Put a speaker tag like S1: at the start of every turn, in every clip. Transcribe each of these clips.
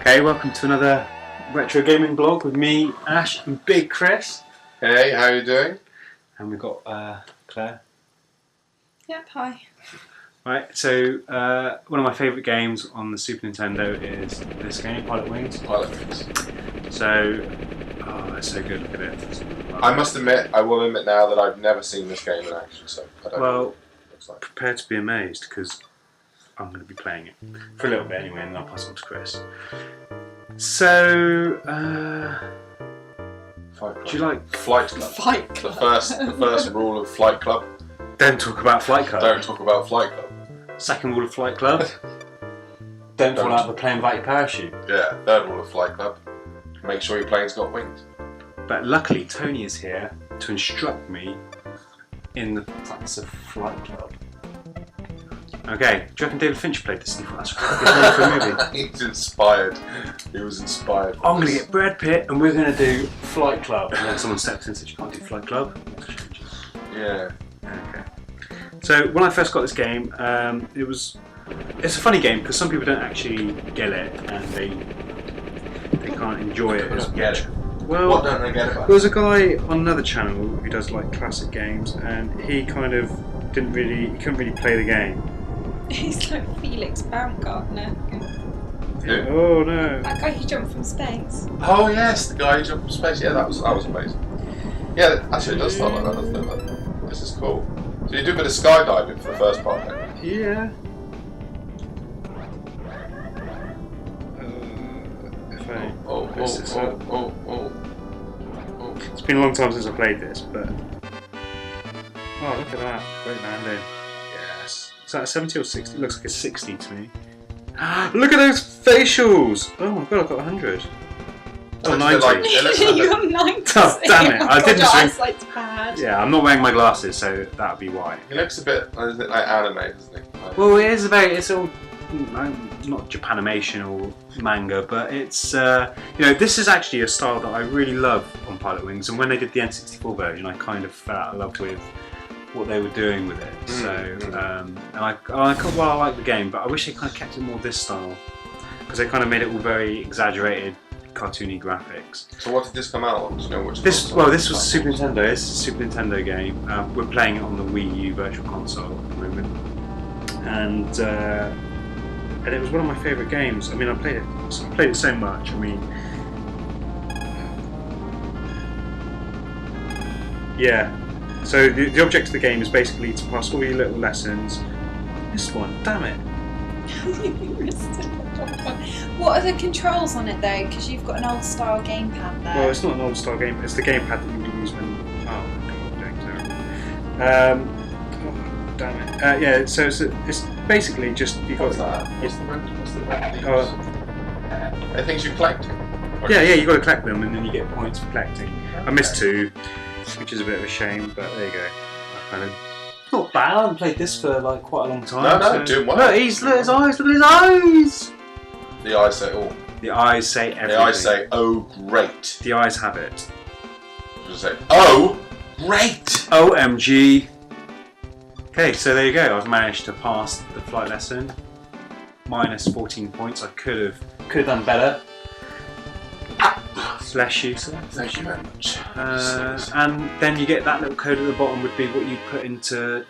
S1: Okay, welcome to another retro gaming blog with me, Ash, and Big Chris.
S2: Hey, how are you doing?
S1: And we've got Claire.
S3: Yep, hi.
S1: Right, so one of my favourite games on the Super Nintendo is this game, Pilotwings.
S2: Pilotwings.
S1: So, oh, it's so good, look at it.
S2: I must admit, I will admit now that I've never seen this game in action, so I don't know what it looks like.
S1: Prepare to be amazed, because I'm going to be playing it for a little bit anyway, and then I'll pass it on to Chris. So, do you like
S2: Flight Club?
S3: Fight Club.
S2: The first rule of Flight Club.
S1: Don't talk about Flight Club.
S2: Don't talk about Flight Club.
S1: Second rule of Flight Club. Don't fall out of the plane without your parachute.
S2: Yeah, third rule of Flight Club. Make sure your plane's got wings.
S1: But luckily, Tony is here to instruct me in the practice of Flight Club. Okay, do you reckon David Fincher played this? That's for a movie.
S2: He's inspired. He was inspired.
S1: I'm going to get Brad Pitt and we're going to do Flight Club. And then someone steps in and says, you can't do Flight Club.
S2: Yeah.
S1: Okay. So when I first got this game, it's a funny game because some people don't actually get it and they can't enjoy it as much. Well,
S2: what don't they get about it?
S1: There was a guy on another channel who does like classic games, and he kind of couldn't really play the game.
S3: He's like Felix Baumgartner.
S2: Who?
S1: Oh no!
S3: That guy who jumped from space.
S2: Oh yes, the guy who jumped from space. Yeah, that was amazing. Yeah, actually it does start like that, doesn't it? This is cool. So you do a bit of skydiving for the first part then?
S1: Yeah. It's been a long time since I played this, but oh, look at that! Great landing. Yes. Is that a 70 or 60? It looks like a 60 to me. Look at those facials! Oh my god, I've got 100. Oh, 90.
S3: You got 90.
S1: Oh, damn it! I didn't.
S3: Your eyesight's bad.
S1: Yeah, I'm not wearing my glasses, so that would be why.
S2: He looks a bit like anime, doesn't he? Like,
S1: well, it's all not Japanimation or manga, but it's this is actually a style that I really love on Pilotwings, and when they did the N64 version, I kind of fell out of love with what they were doing with it. So, and I like the game, but I wish they kind of kept it more this style because they kind of made it all very exaggerated, cartoony graphics.
S2: So what did this come out on? Do you know which?
S1: This was Super Nintendo. It's a Super Nintendo game. We're playing it on the Wii U Virtual Console at the moment, and it was one of my favourite games. I mean, I played it so much. I mean, yeah. So the object of the game is basically to pass all your little lessons. This one, damn it.
S3: What are the controls on it though? Because you've got an old style gamepad there.
S1: Well, it's not an old style game. It's the gamepad that you would use when. Oh my god, I'm doing terrible. Oh, damn it. Yeah. So it's basically just you got.
S2: What's that? What's the rent? Are things you're collecting?
S1: Yeah, you got to collect them, and then you get points for collecting. I missed 2, which is a bit of a shame, but there you go. Not bad. I haven't played this for like quite a long time.
S2: No, doing well.
S1: Look, look at his eyes. Look at his eyes.
S2: The eyes say all.
S1: The eyes say everything.
S2: The eyes say, oh great.
S1: The eyes have it.
S2: Just say, oh great.
S1: OMG. Okay, so there you go. I've managed to pass the flight lesson. Minus 14 points. I could have done better. Bless you, sir.
S2: Thank you very much.
S1: And then you get that little code at the bottom would be what you put into,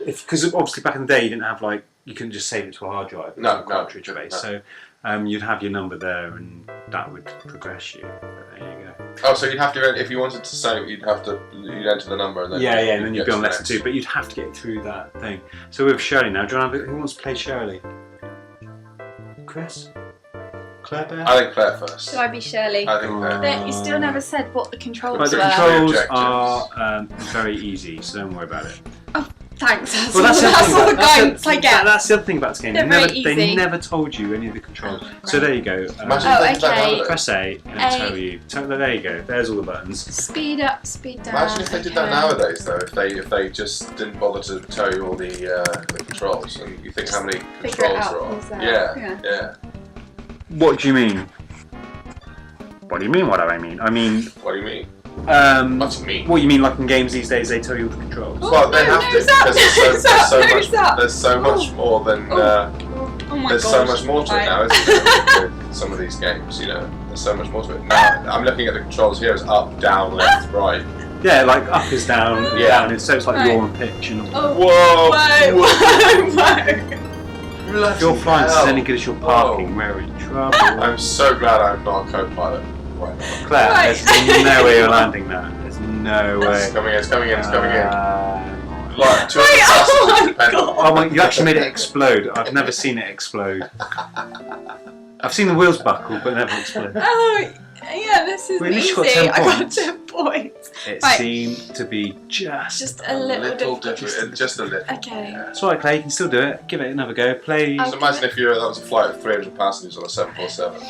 S1: because obviously back in the day you didn't have you couldn't just save it to a hard drive.
S2: No,
S1: cartridge based. So you'd have your number there, and that would progress you. But there you go.
S2: Oh, so you'd have to, if you wanted to save, you'd enter the number and then
S1: and then you'd be on lesson 2, but you'd have to get through that thing. So with Shirley now, do you want to who wants to play Shirley? Chris? Claire Bear?
S2: I think Claire first.
S3: Should I be Shirley?
S2: I think Claire.
S3: But you still never said what the controls were.
S1: The controls are very easy, so don't worry about it.
S3: Oh, thanks.
S1: That's
S3: all the guidance I get.
S1: That's the other thing about this game. They never told you any of the controls.
S3: Right.
S1: So there you go.
S3: Okay.
S1: Press A and tell you. There you go. There's all the buttons.
S3: Speed up, speed down.
S2: Imagine if they did that nowadays, though. If they just didn't bother to tell you all the controls, and you think how many controls there are. Yeah.
S1: What do you mean? What do you mean? What do I mean? I mean.
S2: What do you mean?
S1: What do you mean? What you mean? Like in games these days, they tell you all the controls.
S2: Well, they have to because there's so much more than.
S3: Oh my
S2: there's
S3: gosh.
S2: so much more to it
S3: Right.
S2: now, isn't there? With some of these games, you know, there's so much more to it. Now, I'm looking at the controls here. It's up, down, left, right.
S1: Yeah, like up is down, and
S2: Yeah.
S1: down is so it's like
S3: Right.
S1: you're on pitch and all.
S3: Oh.
S2: Whoa!
S3: Whoa.
S1: If your flying is
S2: hell.
S1: any good as your parking, we're in trouble.
S2: I'm so glad I'm not a co-pilot right now.
S1: Claire,
S3: Right.
S1: there's no way you're landing that. There's no way.
S2: It's coming in, it's coming in, it's coming in. Like, two
S3: Wait, oh my
S2: independent.
S3: God.
S1: Oh my! You actually made it explode. I've never seen it explode. I've seen the wheels buckle, but never explode.
S3: Oh, yeah, this is
S1: Well, at least
S3: easy.
S1: you got 10
S3: I got
S1: points.
S3: 10 points.
S1: It
S3: Right.
S1: seemed to be just.
S3: A little
S2: different. Just a little.
S3: Okay.
S2: Yeah.
S1: It's alright, Clay. You can still do it. Give it another go. Play.
S3: Oh.
S2: So imagine if that was a flight of 300 passengers on a 747.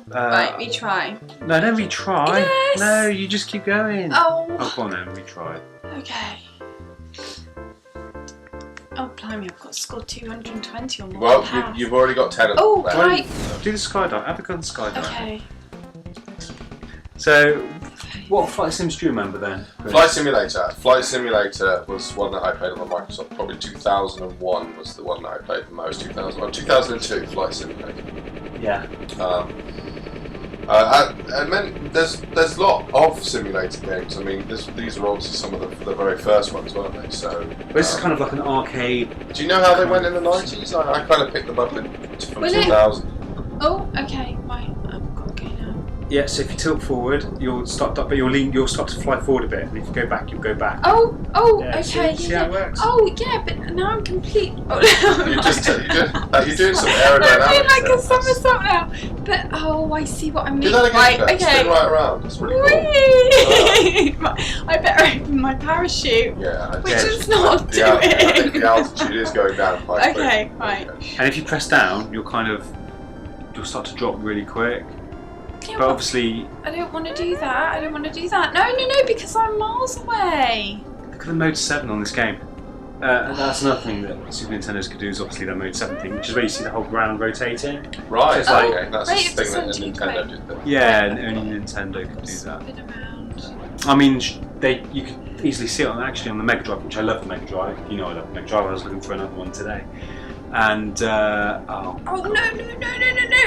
S3: Right, retry.
S1: No, don't retry.
S3: Yes.
S1: No, you just keep going.
S3: Oh.
S1: Oh, go on then. Retry.
S3: Okay. Oh, blimey, I've got scored 220 on my
S2: Well,
S3: pass.
S2: you've already got 10 of
S3: Oh,
S2: them.
S3: right.
S1: Do the skydive. Have a go on the skydive.
S3: Okay.
S1: So, what flight sims do you remember then? Chris?
S2: Flight Simulator. Flight Simulator was one that I played on the Microsoft. Probably 2001 was the one that I played the most. 2002, Flight Simulator.
S1: Yeah.
S2: And then there's a lot of simulator games. I mean, these are obviously some of the very first ones, weren't they? So
S1: This is kind of like an arcade.
S2: do you know how they went in the 90s? I kind of picked them up from
S3: Will it?
S2: 2000.
S3: Oh, okay. Right, I've got to go now.
S1: Yeah. So if you tilt forward, you'll start up, but you'll start to fly forward a bit, and if you go back, you'll go back.
S3: Oh,
S1: Yeah,
S3: okay.
S1: see how it works?
S3: Oh, yeah, but now I'm complete. Oh,
S2: You're doing some
S3: I'm
S2: aerodynamics.
S3: doing like
S2: there.
S3: a somersault now. But, oh, I see what I mean.
S2: Do that again.
S3: Right,
S2: Claire. Spin
S3: okay.
S2: right around. It's really cool.
S3: Whee! I better open my parachute,
S2: Yeah.
S3: which
S1: Yeah.
S3: is not
S2: I think
S3: doing.
S2: the altitude is going down quite quick.
S3: Okay, right.
S1: And if you press down, you'll start to drop really quick.
S3: Yeah,
S1: But obviously,
S3: I don't want to do that. I don't want to do that. No, because I'm miles away.
S1: look at the Mode 7 on this game. And that's another thing that Super Nintendo's could do is obviously their Mode 7 thing, which is where you see the whole ground rotating.
S2: Right.
S1: It's like-
S2: okay. That's
S3: Right,
S2: the thing that
S3: it's
S2: Nintendo
S3: quick.
S2: did. There.
S1: Yeah, and only Nintendo could do that.
S3: Spin around.
S1: I mean, you could easily see it on the Mega Drive, which I love the Mega Drive. You know I love the Mega Drive. I was looking for another one today. And,
S3: Oh no,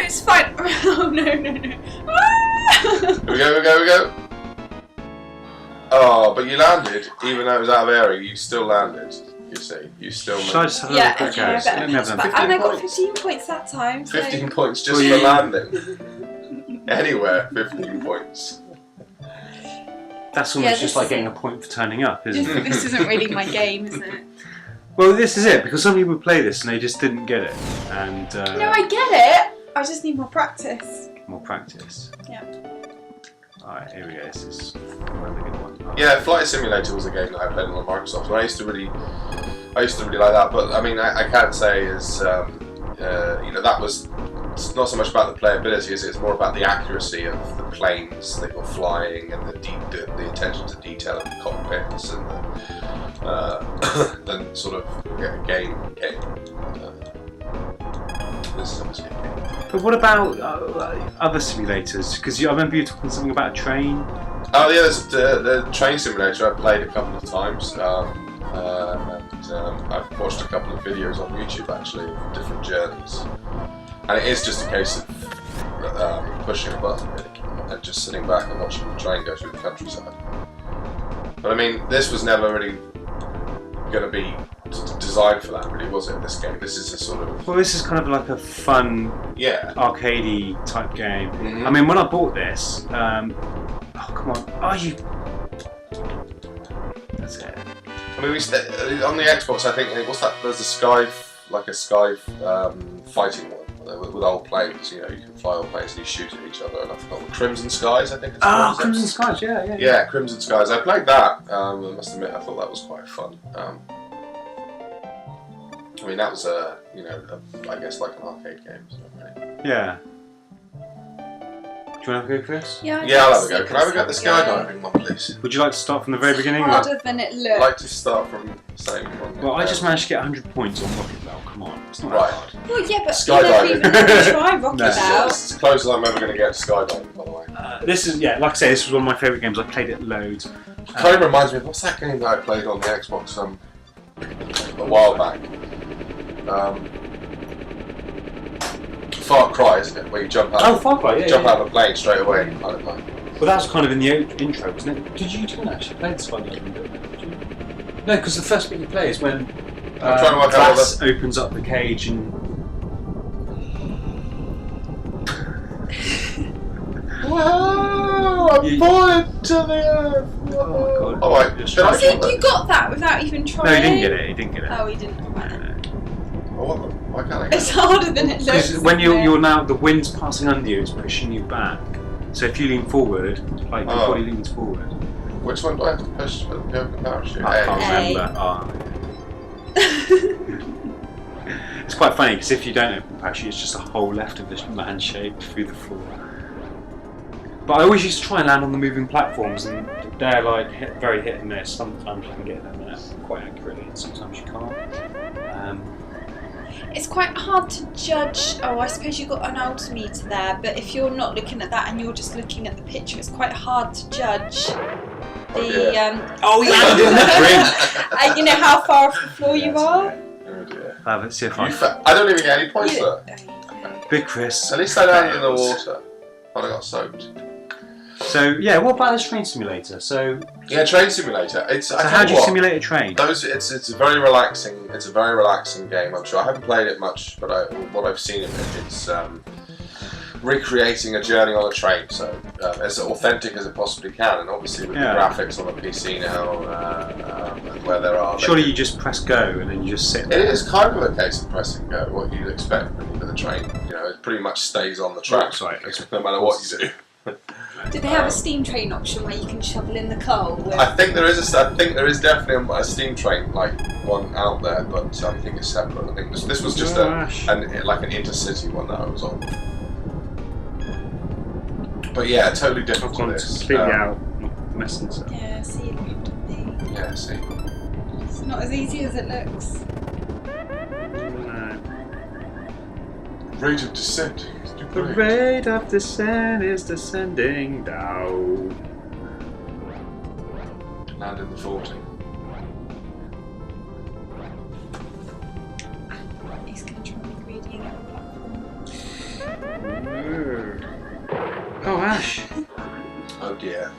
S3: it's fine. Oh no. Ah!
S2: Here we go. Oh, but you landed, even though it was out of area, you still landed. You see, you still
S1: should I
S2: made
S1: just have a
S3: Yeah,
S1: look at
S3: okay, I
S1: guys?
S3: better
S1: Let me have
S3: press
S1: a
S3: back.
S1: look.
S3: And I got
S2: points.
S3: 15 points that time. So.
S2: 15 points just
S1: Well,
S2: for landing. Anywhere, 15 points.
S1: That's
S3: Yeah,
S1: almost
S3: this
S1: just like
S3: is
S1: getting
S3: it.
S1: a point for turning up, isn't it?
S3: This isn't really my game, is it?
S1: Well, this is it, because some people play this and they just didn't get it. And
S3: No, I get it. I just need more practice.
S1: more practice.
S3: Yeah.
S1: Alright, here we go. This is another good one. Oh.
S2: Yeah, Flight Simulator was a game that I played on Microsoft, and I used to really like that. But I mean, I can't say is that was it's not so much about the playability as it's more about the accuracy of the planes that you're flying and the attention to detail of the cockpits and then sort of game. This is obviously a game.
S1: But what about other simulators? Because I remember you talking something about a train.
S2: Oh yeah, there's the train simulator. I played a couple of times, and I've watched a couple of videos on YouTube actually of different journeys. And it is just a case of pushing a button really, and just sitting back and watching the train go through the countryside. But I mean, this was never really going to be designed for that, really, was it? This game. This is a sort of
S1: Well, this is kind of like a fun, arcadey type game.
S2: Mhm.
S1: I mean, when I bought this, oh come on, That's it.
S2: I mean, on the Xbox, I think what's that? There's a sky fighting one with old planes. You know, you can fly old planes and you shoot at each other. And I forgot the Crimson Skies. I think it's called, is it?
S1: Crimson Skies, yeah.
S2: Yeah, Crimson Skies. I played that. I must admit, I thought that was quite fun. I mean, that was I guess like an arcade game, isn't it, really?
S1: Yeah. Do you want to have a go, Chris?
S3: Yeah,
S2: I'll have a go. Can I have a go at the skydiving one, please?
S1: Would you like to start from the very beginning?
S3: It's harder than it
S2: I'd
S3: looks.
S2: like to start from the same one.
S1: Well, I just managed to get 100 points on Rocket Bell. Come on, it's not
S2: Right.
S1: that hard.
S3: Well, yeah, but
S2: Skydiving.
S3: you never even try Rocket
S1: No.
S3: Bell.
S2: It's as close as I'm ever going to get to skydiving, by the way.
S1: This is, like I say, this was one of my favourite games. I played it loads.
S2: It kind of reminds me of what's that game that I played on the Xbox a while back? Far Cry, isn't it? Where you jump out.
S1: Oh, Far Cry, yeah.
S2: Jump out of a plane straight away and pilot plane.
S1: Well, that was kind of in the intro, wasn't it? Did you actually play the skydiving bit? Did you? No, because the first bit you play is when Glass opens up the cage and.
S2: Wow! I'm falling to the earth!
S1: Oh my god.
S2: Oh, wait.
S3: I think you got that without even trying.
S1: No, he didn't get it. He didn't get it.
S3: Oh, he didn't.
S2: Why can't I?
S3: It's harder than it looks.
S1: Because when you're now, the wind's passing under you, it's pushing you back. So if you lean forward, like your body leans forward.
S2: Which one do I have to push for the open parachute?
S1: I can't remember. It's quite funny because if you don't open the parachute, it's just a hole left of this man shape through the floor. But I always used to try and land on the moving platforms, and they're like very hit and miss. Sometimes you can get them there quite accurately, and sometimes you can't.
S3: It's quite hard to judge. Oh, I suppose you've got an altimeter there, but if you're not looking at that and you're just looking at the picture, it's quite hard to judge the.
S1: Oh, he landed in the drink!
S3: You know how far off the floor you are?
S2: Oh dear.
S1: Let's see if I
S2: don't even get any points for that.
S1: Big Chris.
S2: At least I landed in the water. But I got soaked.
S1: So yeah, what about this train simulator? So
S2: yeah, train simulator.
S1: how do you simulate a train?
S2: It's a very relaxing. It's a very relaxing game. I'm sure I haven't played it much, but what I've seen of it, it's recreating a journey on a train. So as authentic as it possibly can, and obviously with the graphics on the PC now, where there are.
S1: Surely you just press go and then you just sit there.
S2: It is kind of a case of pressing go. What you'd expect with a train. You know, it pretty much stays on the track. No matter what you do.
S3: Do they have a steam train option where you can shovel in the coal?
S2: I think there is definitely a steam train like one out there, but I think it's separate. I think this was just an intercity one that I was on. But yeah, totally different to this.
S1: Completely out, not messing stuff.
S3: Yeah, see, you have to be.
S2: Yeah, see.
S3: It's not as easy as it looks.
S1: No.
S2: Rate of descent.
S1: The rate of descent is descending down.
S2: Land in the 40.
S3: He's going to try and greedy and get the platform.
S1: Oh, Ash.
S2: Oh dear.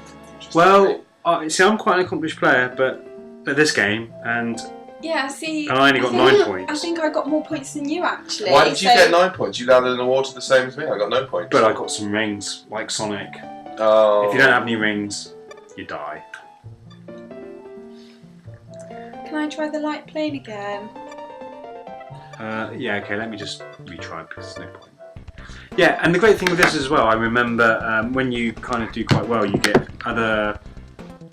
S1: Well, see, I'm quite an accomplished player, but at this game, and
S3: yeah, see.
S1: I only got 9 points.
S3: I think I got more points than you actually.
S2: Why did you get 9 points? You landed in the water the same as me. I got no points.
S1: But I got some rings, like Sonic.
S2: Oh.
S1: If you don't have any rings, you die.
S3: Can I try the light plane again?
S1: Yeah, okay, let me just retry because there's no point. Yeah, and the great thing with this as well, I remember when you kind of do quite well, you get other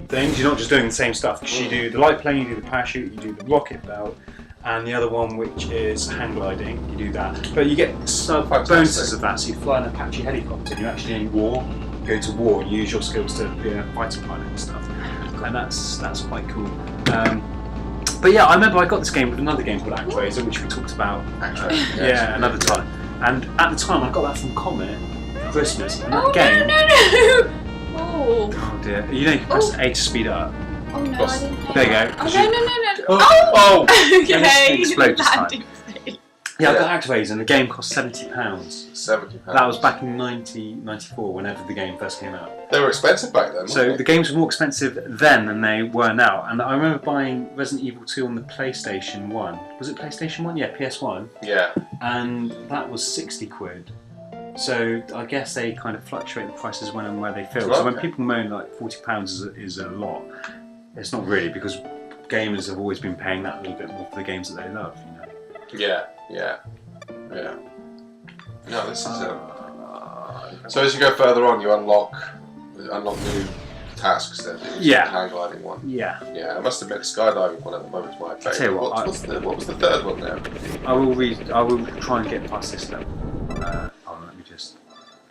S1: things. You're not just doing the same stuff, because you do the light plane, you do the parachute, you do the rocket belt, and the other one, which is hang gliding, you do that. But you get bonuses of that, so you fly in an Apache helicopter, and you're actually in war, you go to war, and you use your skills to be a fighter pilot and stuff. And that's quite cool. But yeah, I remember I got this game with another game called ActRaiser, which we talked about another time. And at the time, I got that from Comet for Christmas, and that game.
S3: No! Oh
S1: dear! You know, you can press A to speed it up.
S3: Oh no, I didn't know.
S1: There you go.
S3: Oh no!
S2: Oh!
S3: Okay.
S1: It explodes this time.
S3: Landing phase.
S1: Yeah, I got ActRaiser, and the game cost £70.
S2: £70.
S1: That was back in 1994, whenever the game first came out.
S2: They were expensive back then.
S1: So the games were more expensive then than they were now. And I remember buying Resident Evil 2 on the PlayStation 1. Was it PlayStation 1? Yeah, PS1.
S2: Yeah.
S1: And that was 60 quid. So I guess they kind of fluctuate the prices when and where they feel. So when people moan like £40 is a lot, it's not really, because gamers have always been paying that little bit more for the games that they love, you know.
S2: Yeah. No, this is so as you go further on, you unlock new tasks. Then the hang gliding one.
S1: Yeah.
S2: I must admit, the skydiving one at the moment is my favourite.
S1: Tell you
S2: what was the third one there?
S1: I will try and get past this level. Let me just.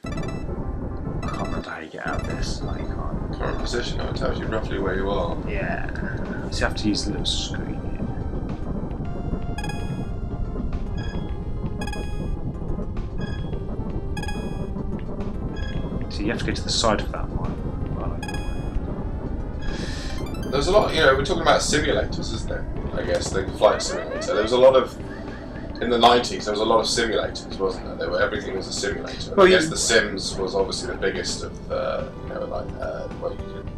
S1: I can't remember how you get out of this. I can't.
S2: Current position. It tells you roughly where you are.
S1: Yeah. So you have to use the little screen. So you have to go to the side of that one.
S2: There's a lot, we're talking about simulators, isn't there? I guess the flight simulator. There was a lot of in the 90s there was a lot of simulators, wasn't there? Everything was a simulator.
S1: Well,
S2: I guess The Sims was obviously the biggest of the, where you could.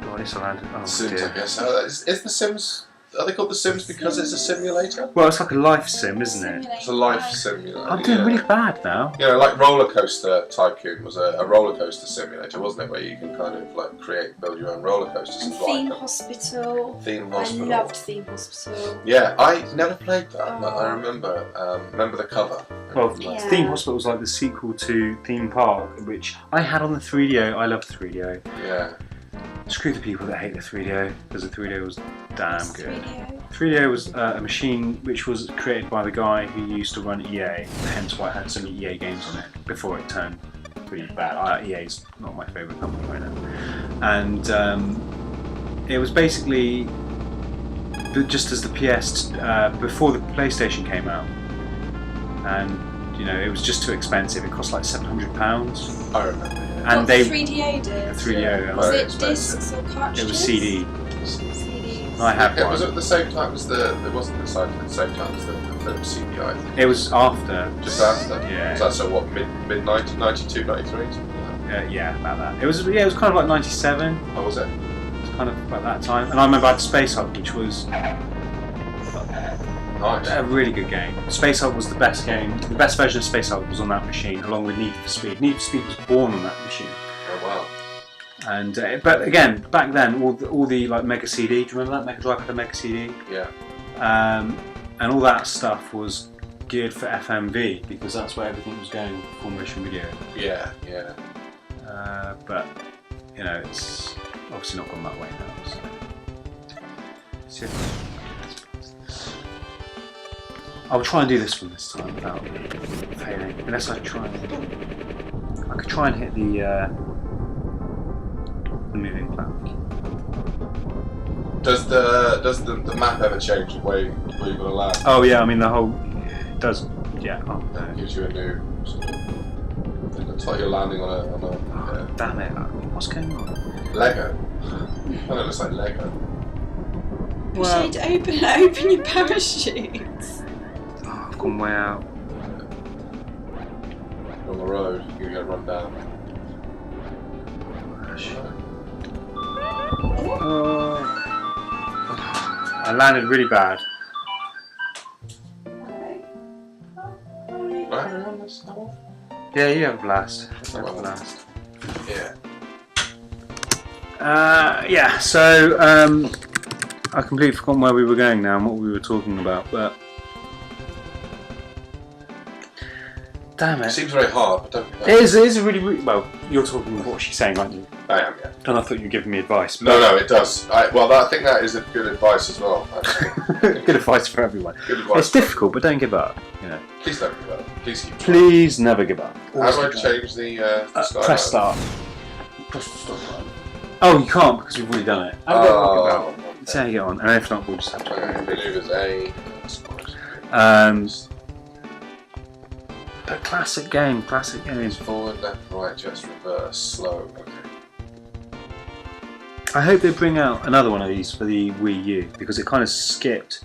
S1: Oh, this landed. Oh,
S2: Sims,
S1: dear.
S2: I guess. Is The Sims? Are they called The Sims because it's a simulator?
S1: Well, it's like a life sim, isn't it?
S2: It's a life simulator.
S1: I'm doing really bad now.
S2: You know, like Roller Coaster Tycoon was a roller coaster simulator, wasn't it? Where you can kind of like build your own roller coasters
S3: And
S2: and fly
S3: Theme
S2: them.
S3: Hospital.
S2: Theme Hospital.
S3: I loved Theme Hospital.
S2: Yeah, I never played that, but
S3: Oh.
S2: I remember the cover.
S1: Well,
S3: Yeah.
S1: Theme Hospital was like the sequel to Theme Park, which I had on the 3DO. I loved 3DO.
S2: Yeah.
S1: Screw the people that hate the 3DO, because the 3DO was damn
S3: It's
S1: good.
S3: 3DO.
S1: 3DO was a machine which was created by the guy who used to run EA, hence why it had so many EA games on it before it turned pretty bad. EA's not my favourite company right now. And it was basically just as the PS, before the PlayStation came out. And, you know, it was just too expensive. It cost like £700.
S2: I remember. Yeah.
S1: And
S3: What
S1: they,
S3: 3DO did?
S1: 3DO,
S3: Was
S2: Very
S3: it
S2: expensive.
S3: discs or cartridges?
S1: it was CD.
S3: CDs.
S1: I had
S2: It
S1: one.
S2: was at the same time as it wasn't decided at the same time as the Philips CDI. I think.
S1: It was after.
S2: Just after.
S1: Yeah.
S2: So that's what mid 92, 93, something like that.
S1: Yeah, about that. It was kind of like 97.
S2: Oh, was it?
S1: It was kind of about that time. And I remember I had Space Hulk, which was
S2: Nice.
S1: a really good game. Space Hulk was the best game. The best version of Space Hulk was on that machine, along with Need for Speed. Need for Speed was born on that machine.
S2: Oh wow.
S1: And but again, back then, all the like Mega CD. Do you remember that Mega Drive had a Mega CD?
S2: Yeah.
S1: And all that stuff was geared for FMV because that's where everything was going for full motion video.
S2: Yeah. Yeah.
S1: But you know, it's obviously not gone that way now. So. I'll try and do this one this time without failing. Unless I try and... I could try and hit the moving platform.
S2: Does the map ever change the way you're going to land?
S1: Oh yeah, I mean the whole... It does... Yeah. Oh, no.
S2: It gives you a new sort of, it looks like you're landing on a
S1: Damn it. What's going on?
S2: Lego. It looks like Lego.
S3: Well, you need to open your parachutes.
S1: Oh, I've gone way out.
S2: You're on the road, you're going to run down.
S1: I landed really bad.
S2: Right, everyone, let's go off.
S1: Yeah, you have a blast. You have a blast.
S2: Yeah.
S1: Yeah, so I completely forgotten where we were going now and what we were talking about, but damn
S2: It
S1: it.
S2: seems very hard, but don't be
S1: It is a really, well, you're talking what she's saying, aren't you?
S2: I am, yeah.
S1: And I thought you were giving me advice. But
S2: No, it does. I think that is a good advice as well, actually.
S1: good advice for everyone.
S2: Good advice.
S1: It's difficult, but don't give up. You know.
S2: Please don't give up. Please keep trying.
S1: Please never give up.
S2: How do I change the start
S1: Press
S2: button?
S1: start. Press the start button. Oh, you can't because we've already done it.
S2: Oh,
S1: Let's see how you get on. And if not, we'll just have to.
S2: I believe it's A.
S1: But classic games.
S2: Forward, left, right, just reverse, slow. Okay.
S1: I hope they bring out another one of these for the Wii U because it kind of skipped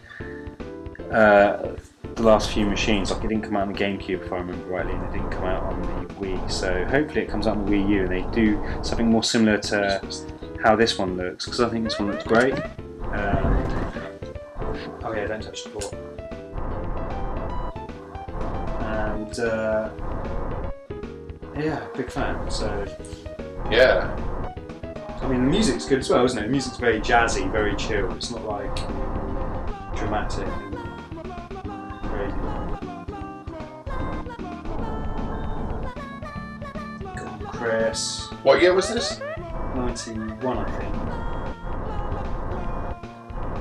S1: the last few machines. Like it didn't come out on the GameCube, if I remember rightly, and it didn't come out on the Wii. So hopefully it comes out on the Wii U and they do something more similar to how this one looks because I think this one looks great. Oh yeah, don't touch the floor. And yeah, big fan. So
S2: Yeah.
S1: I mean, the music's good as well, isn't it? The music's very jazzy, very chill. It's not like dramatic and crazy. Go on, Chris.
S2: What year was this?
S1: 91, I think.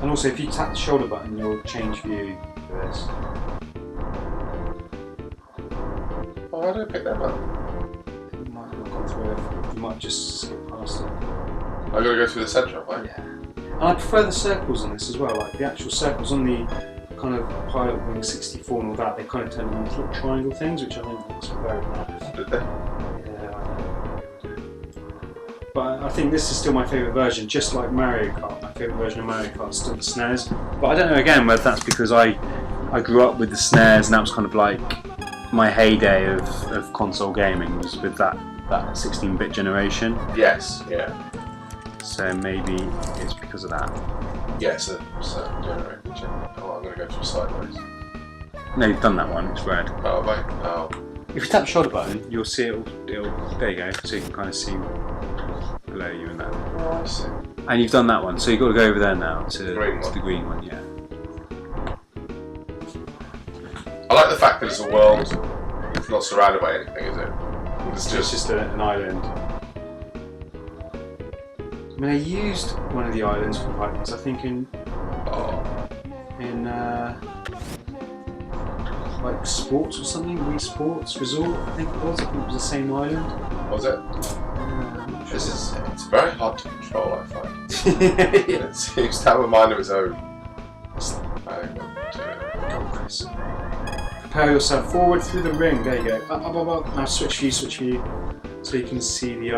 S1: And also, if you tap the shoulder button, you'll change view for this.
S2: Oh, I didn't pick that up.
S1: You might not have gone through it. You might just skip past it.
S2: I've got to go through the centre, have I?
S1: Yeah. And I prefer the circles on this as well, like the actual circles on the kind of Pilotwings 64 and all that, they kind of turn into little triangle things, which I think looks very nice.
S2: Did they?
S1: Yeah, I know. But I think this is still my favourite version, just like Mario Kart. My favourite version of Mario Kart is still the SNES. But I don't know again whether that's because I I grew up with the SNES, and that was kind of like my heyday of console gaming was with that 16-bit generation.
S2: Yes, yeah.
S1: So maybe it's because of that.
S2: Yeah, it's a certain generation. Oh, I'm going to go through sideways.
S1: No, you've done that one. It's red.
S2: Oh, wait. Oh.
S1: If you tap the shoulder button, you'll see it'll. There you go. So you can kind of see below you and that.
S2: Oh, I see.
S1: And you've done that one, so you've got to go over there now to
S2: The green one.
S1: the green one. Yeah.
S2: I like the fact that it's a world. It's not surrounded by anything, is it? It's just
S1: an island. I mean, I used one of the islands for Pilotwings, I think in like sports or something, Wii Sports Resort, I think it was. I think it was the same island.
S2: Was it? It's very hard to control, I find.
S1: Yeah.
S2: It seems to have a mind of its own.
S1: Go, Chris. Propel yourself forward through the ring. There you go. Up. Now switch view. So you can see the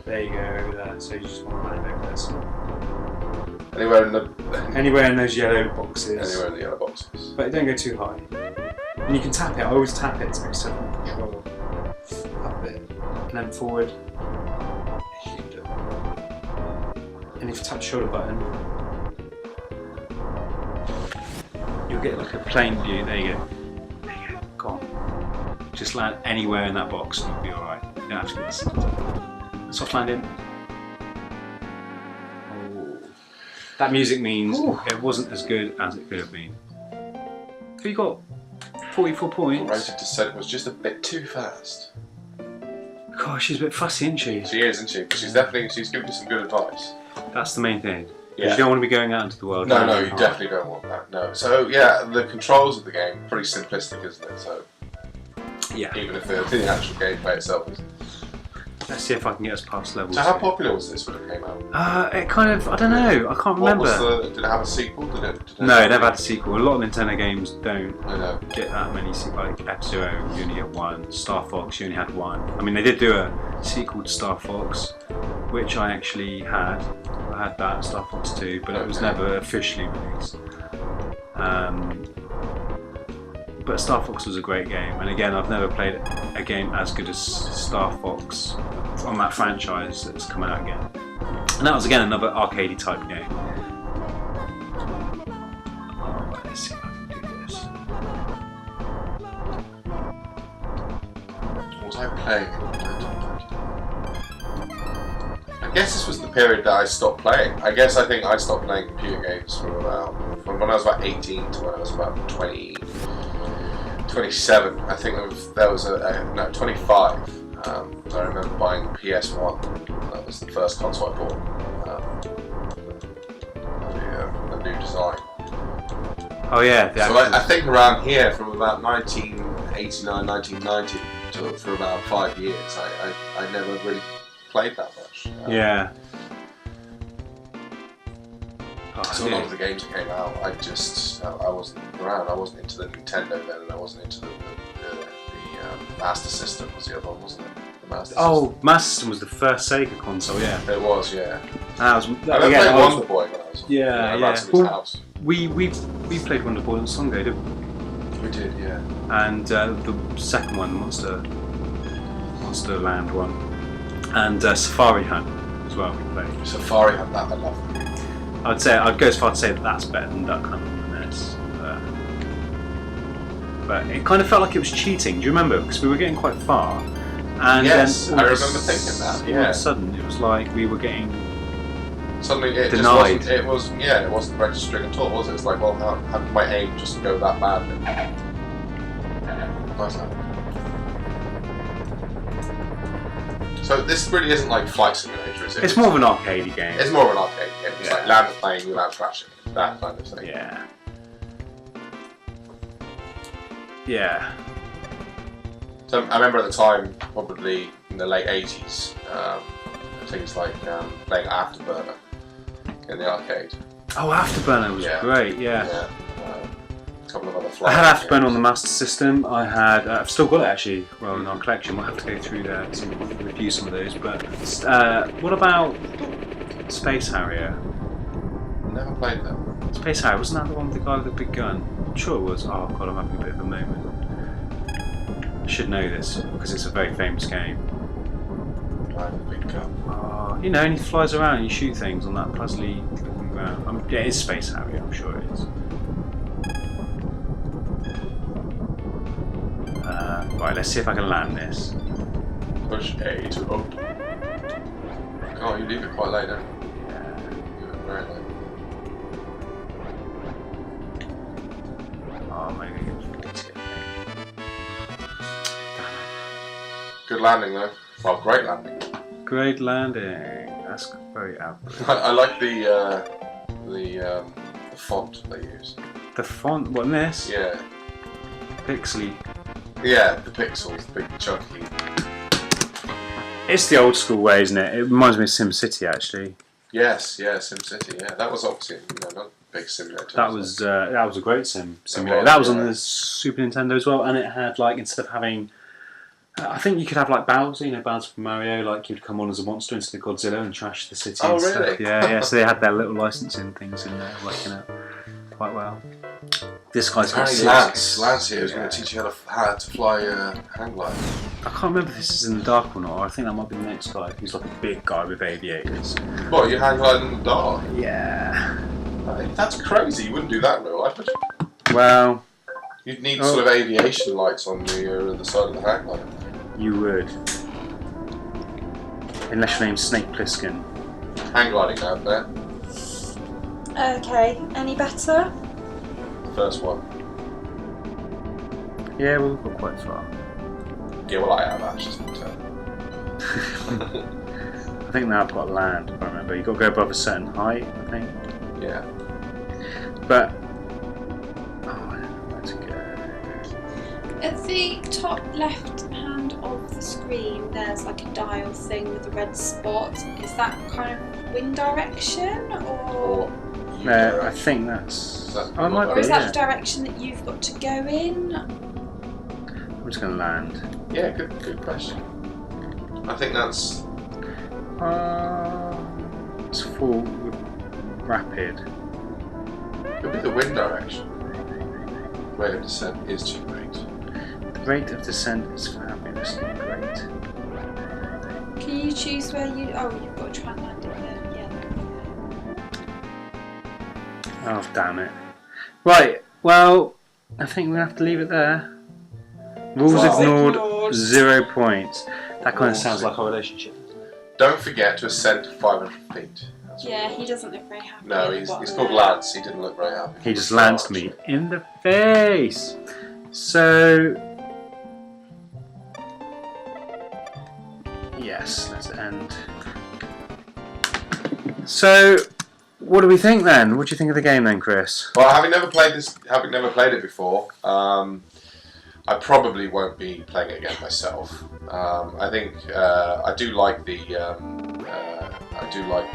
S1: there you go, over there. So you just want to land over there. So anywhere in those yellow boxes.
S2: Anywhere in the yellow boxes.
S1: But don't go too high. And you can tap it. I always tap it to make certain control. Up it, and then forward. And if you tap the shoulder button, you'll get like a plane view. There you go. Go on. Just land anywhere in that box and you'll be alright. You don't have to get the soft landing. Oh. That music means it wasn't as good as it could have been. So you got 44 points.
S2: Rated descent was just a bit too fast.
S1: Gosh, she's a bit fussy, isn't she?
S2: She is, isn't she? But she's giving you some good advice.
S1: That's the main thing.
S2: Yeah.
S1: You don't want to be going out into the world.
S2: No, you definitely don't want that. No. So yeah, the controls of the game are pretty simplistic, isn't it? So
S1: Yeah.
S2: even if the actual gameplay itself isn't.
S1: Let's see if I can get us past levels.
S2: So how popular was this when it came out?
S1: It kind of, I don't know, I can't remember.
S2: Did it have a sequel? Did it
S1: No, it never had a sequel. A lot of Nintendo games don't
S2: I know.
S1: get that many sequels. Like F-Zero, you only get one. Star Fox, you only had one. I mean, they did do a sequel to Star Fox, which I actually had. I had that, Star Fox 2, but it was never officially released. But Star Fox was a great game, and again, I've never played a game as good as Star Fox on that franchise that's come out again. And that was again another arcadey type game. Oh, let's see if I can do this.
S2: What was I playing? I guess this was the period that I stopped playing. I think I stopped playing computer games from when I was about 18 to when I was about 27. I think there was 25. I remember buying PS1. That was the first console I bought. The new design.
S1: Oh yeah.
S2: So I think around here, from about 1989, 1990 for about 5 years, I never really played that much.
S1: Yeah.
S2: So a lot of the games that came out, I wasn't around. I wasn't into the Nintendo then, and I wasn't into the Master System was the other one, wasn't it? The Master System.
S1: Master System was the first Sega console, yeah.
S2: It was, yeah.
S1: That was,
S2: I played Wonder Boy when I was
S1: yeah.
S2: Well, house.
S1: We played Wonder Boy on Songo, didn't we?
S2: We did, yeah.
S1: And the second one, Monster Land one, and Safari Hunt as well. We played.
S2: Safari Hunt, that I love.
S1: I'd go as far to say that that's better than Duck Hunt on the NES. But it kind of felt like it was cheating. Do you remember? Because we were getting quite far, and
S2: yes,
S1: then
S2: I remember thinking that. Yeah.
S1: All of a sudden, it was like we were getting
S2: suddenly it
S1: denied.
S2: It wasn't registering at all, was it? It's like, well, how did my aim just go that badly? Nice. So this really isn't like Flight Simulator, is it?
S1: It's more of an arcadey game.
S2: It's more of an arcade game. It's like land the plane without crashing. That kind of thing.
S1: Yeah. Yeah.
S2: So I remember at the time, probably in the late 80s, things like playing Afterburner in the arcade.
S1: Oh, Afterburner was great, yeah.
S2: A couple of other
S1: I
S2: flight
S1: had Afterburner
S2: games.
S1: on the Master System. I had, I've still got it actually, well, in our collection. We'll have to go through there to review some of those. But what about Space Harrier?
S2: Never played that.
S1: Space Harrier, wasn't that the one with the guy with the big gun? I'm sure it was. Oh god, I'm having a bit of a moment. I should know this because it's a very famous game.
S2: Big cup.
S1: You know, and he flies around and you shoot things on that puzzly ground. Yeah, it's Space Harrier, I'm sure it is. Right, let's see if I can land this.
S2: Push A to up. Oh, you leave it quite late, don't you?
S1: Yeah.
S2: You were very late.
S1: Oh, maybe it's it.
S2: Good landing though. Well, great landing.
S1: Great landing. That's very out.
S2: I like the font they use.
S1: The font, what, this?
S2: Yeah.
S1: Pixely.
S2: Yeah, the pixels, the big chunky.
S1: It's the old school way, isn't it? It reminds me of SimCity, actually.
S2: Yes, yeah, SimCity. Yeah, that was obviously not a big simulator.
S1: That was a great simulator. That was on the Super Nintendo as well, and it had like instead of having, I think you could have like Bowser, Bowser from Mario, like you'd come on as a monster instead of Godzilla and trash the city.
S2: Oh,
S1: and stuff.
S2: really?
S1: Yeah. So they had their little licensing things in there working out quite well. This guy's got
S2: Lance here is going to teach you how to fly hang glide.
S1: I can't remember if this is in the dark or not. I think that might be the next guy. He's like a big guy with aviators.
S2: What, you hang glide in the dark?
S1: Yeah.
S2: That's crazy. You wouldn't do that in real life, would you?
S1: Well,
S2: you'd need sort of aviation lights on the side of the hang glider.
S1: You would. Unless your name's Snake Plissken.
S2: Hang gliding out there.
S3: Okay, any better?
S2: First one.
S1: Yeah, we've got quite far.
S2: Yeah, well, I have actually.
S1: I think now I've got to land, if I remember. You've got to go above a certain height, I think.
S2: Yeah.
S1: But. Oh, I don't know where to go.
S3: At the top left hand of the screen, there's like a dial thing with a red spot. Is that kind of wind direction or?
S1: No, I think that's.
S3: Or is that the direction that you've got to go in?
S1: I'm just going to land.
S2: Yeah, good question. I think that's.
S1: It's full rapid.
S2: Could be the wind direction. Rate of descent is too great.
S1: The rate of descent is fabulously great.
S3: Can you choose where you? Oh, you've got to try and land it there.
S1: Oh, damn it. Right, well, I think we'll have to leave it there. Rules ignored, 0 points. That kind of sounds like our relationship.
S2: Don't forget to ascend to 500 feet.
S3: Yeah, he doesn't look very happy.
S2: No, he's called Lance. He didn't look very happy.
S1: He just lanced me in the face. So, yes, let's end. So, what do we think then? What do you think of the game then, Chris?
S2: Well, having never played it before, I probably won't be playing it again myself. I think I do like the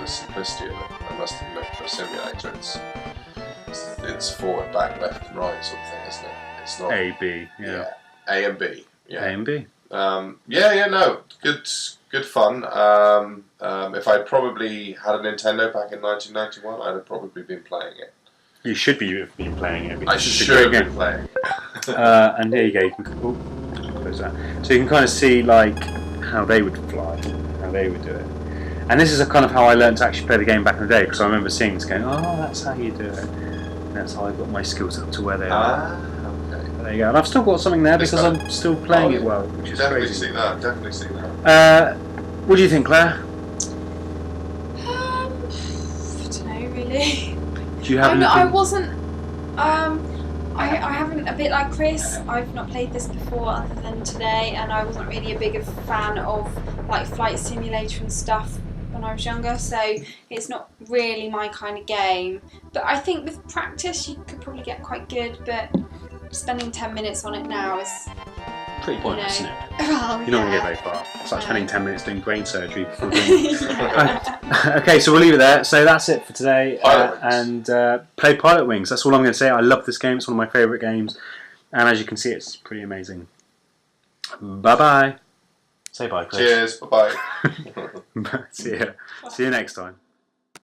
S2: simplicity of it. I must admit, for a simulator, it's forward, back, left, and right sort of thing, isn't it? It's not
S1: A, B, yeah.
S2: A and B. Yeah.
S1: A and B.
S2: No, good fun. If I'd probably had a Nintendo back in 1991, I'd have probably been playing it.
S1: You should be playing it.
S2: I should have been playing.
S1: And there you go. You can close that. So you can kind of see like how they would fly, how they would do it. And this is a kind of how I learned to actually play the game back in the day, because I remember seeing this going, oh, that's how you do it. And that's how I got my skills up to where they are.
S2: Okay.
S1: There you go. And I've still got something there because I'm still playing it well, which is crazy.
S2: Definitely see that.
S1: What do you think, Claire?
S3: I don't know, really.
S1: Do you have anything?
S3: I wasn't. I haven't. A bit like Chris, I've not played this before other than today, and I wasn't really a big fan of like flight simulator and stuff when I was younger. So it's not really my kind of game. But I think with practice, you could probably get quite good. But spending 10 minutes on it now is
S1: pretty pointless, isn't it?
S3: Well,
S1: You're not going to get very far. It's like spending 10 minutes doing brain surgery before doing Okay, so we'll leave it there. So that's it for today. And play Pilotwings. That's all I'm going to say. I love this game. It's one of my favourite games. And as you can see, it's pretty amazing. Bye-bye. Say bye, Chris.
S2: Cheers. Bye-bye.
S1: See you next time.